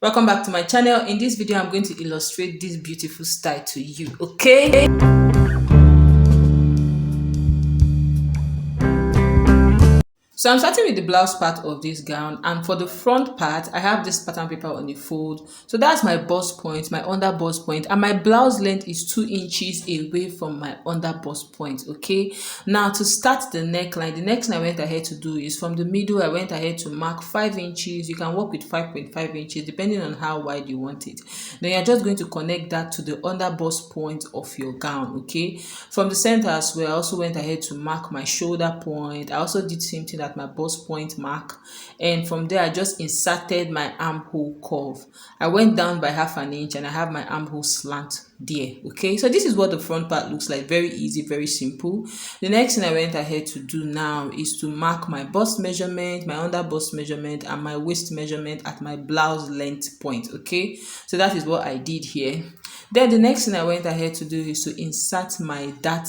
Welcome back to my channel. In this video, I'm going to illustrate this beautiful style to you, okay? So I'm starting with the blouse part of this gown, and for the front part I have this pattern paper on the fold. So that's my bust point, my under bust point, and my blouse length is 2 inches away from my under bust point. Okay, now to start the neckline, the next thing I went ahead to do is from the middle I went ahead to mark 5 inches. You can work with 5.5 inches depending on how wide you want it. Then you're just going to connect that to the under bust point of your gown. Okay, from the center as well, I also went ahead to mark my shoulder point. I also did same thing at my bust point mark, and from there I just inserted my armhole curve. I went down by half an inch and I have my armhole slant there. Okay, so this is what the front part looks like. Very easy, very simple. The next thing I went ahead to do now is to mark my bust measurement, my under bust measurement, and my waist measurement at my blouse length point. Okay, so that is what I did here. Then the next thing I went ahead to do is to insert my dart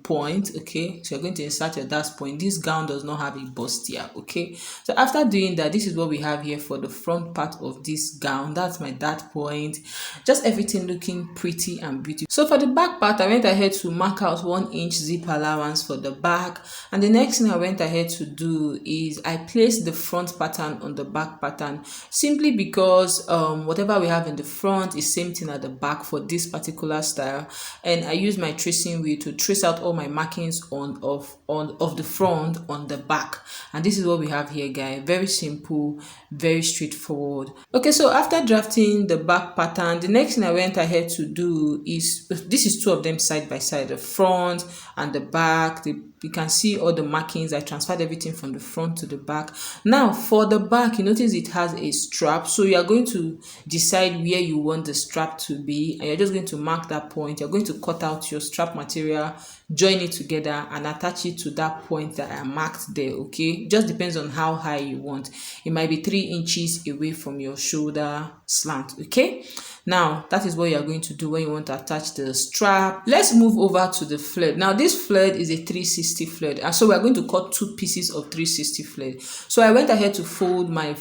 point. Okay, so you're going to insert your dart point. This gown does not have a bust here. Okay, so after doing that, this is what we have here for the front part of this gown. That's my dart point. Just everything looking pretty and beautiful. So for the back part, I went ahead to mark out 1 inch zip allowance for the back, and the next thing I went ahead to do is I placed the front pattern on the back pattern, simply because whatever we have in the front is same thing at the back for this particular style, and I use my tracing wheel to trace out all my markings of the front on the back. And this is what we have here, guys. Very simple, very straightforward. Okay, so after drafting the back pattern, the next thing I went ahead to do is, this is two of them side by side, the front and the back. You can see all the markings. I transferred everything from the front to the back. Now for the back, you notice it has a strap, so you are going to decide where you want the strap to be, and you're just going to mark that point. You're going to cut out your strap material, join it together, and attach it to that point that I marked there. Okay, just depends on how high you want. It might be 3 inches away from your shoulder slant. Okay, now that is what you are going to do when you want to attach the strap. Let's move over to the flared. Now this flared is a 360 flared, and so we are going to cut 2 pieces of 360 flared. So I went ahead to fold my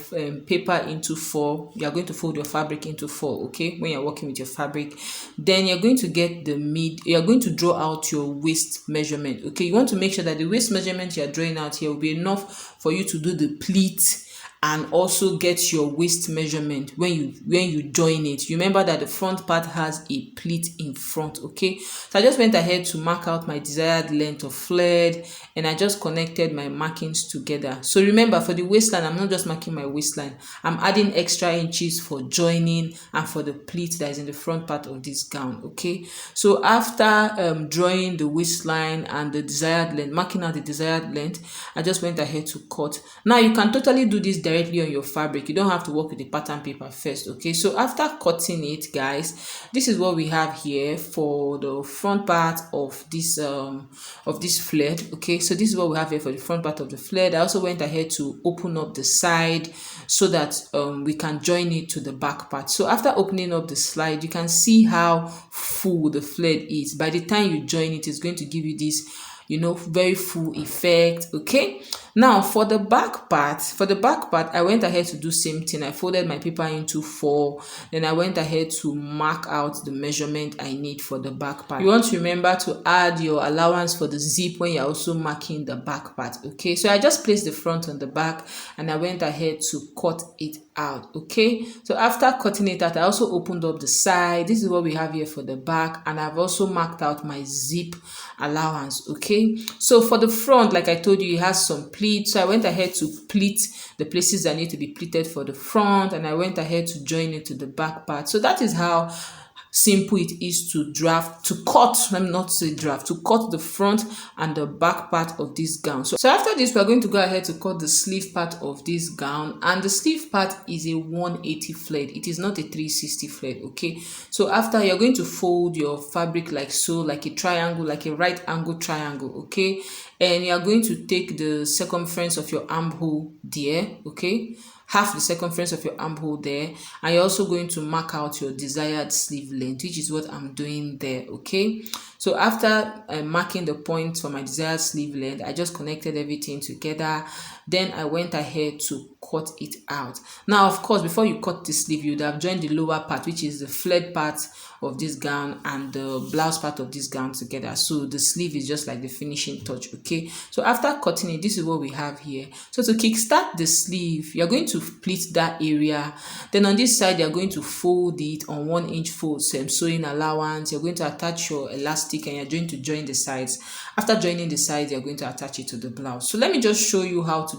paper into 4. You are going to fold your fabric into 4. Okay, when you're working with your fabric, then you're going to get the you're going to draw out your waist measurement. Okay, you want to make sure that the waist measurement you're drawing out here will be enough for you to do the pleat and also get your waist measurement when you join it. You remember that the front part has a pleat in front. Okay, so I just went ahead to mark out my desired length of flared, and I just connected my markings together. So remember, for the waistline, I'm not just marking my waistline, I'm adding extra inches for joining and for the pleat that is in the front part of this gown. Okay, so after drawing the waistline and the desired length, marking out the desired length, I just went ahead to cut. Now you can totally do this directly on your fabric. You don't have to work with the pattern paper first. Okay, so after cutting it, guys, this is what we have here for the front part of this flared. Okay, so this is what we have here for the front part of the flared. I also went ahead to open up the side so that we can join it to the back part. So after opening up the slide, you can see how full the flared is. By the time you join it, it's going to give you this, you know, very full effect. Okay, now for the back part, I went ahead to do same thing. I folded my paper into 4, then I went ahead to mark out the measurement I need for the back part. You want to remember to add your allowance for the zip when you're also marking the back part. Okay, so I just placed the front on the back and I went ahead to cut it out. Okay, so after cutting it out, I also opened up the side. This is what we have here for the back, and I've also marked out my zip allowance. Okay, so for the front, like I told you, it has some pleat, so I went ahead to pleat the places that need to be pleated for the front, and I went ahead to join it to the back part. So that is how simple it is to cut, let me not say draft, to cut the front and the back part of this gown. So after this, we're going to go ahead to cut the sleeve part of this gown, and the sleeve part is a 180 flared. It is not a 360 flared. Okay, so after, you're going to fold your fabric like so, like a triangle, like a right angle triangle. Okay, and you're going to take the circumference of your armhole there. Okay, half the circumference of your armhole there, and you're also going to mark out your desired sleeve length, which is what I'm doing there. Okay, So after marking the point for my desired sleeve length, I just connected everything together. Then I went ahead to cut it out. Now, of course, before you cut the sleeve, you'd have joined the lower part, which is the flared part of this gown, and the blouse part of this gown together. So the sleeve is just like the finishing touch. Okay, so after cutting it, this is what we have here. So to kickstart the sleeve, you're going to pleat that area. Then on this side, you're going to fold it on 1-inch fold, same sewing allowance. You're going to attach your elastic and you're going to join the sides. After joining the sides, you're going to attach it to the blouse. So let me just show you how to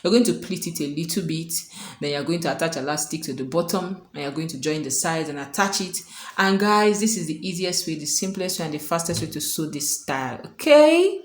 you're going to pleat it a little bit. Then you're going to attach elastic to the bottom and you're going to join the sides and attach it. And guys, this is the easiest way, the simplest way, and the fastest way to sew this style. Okay.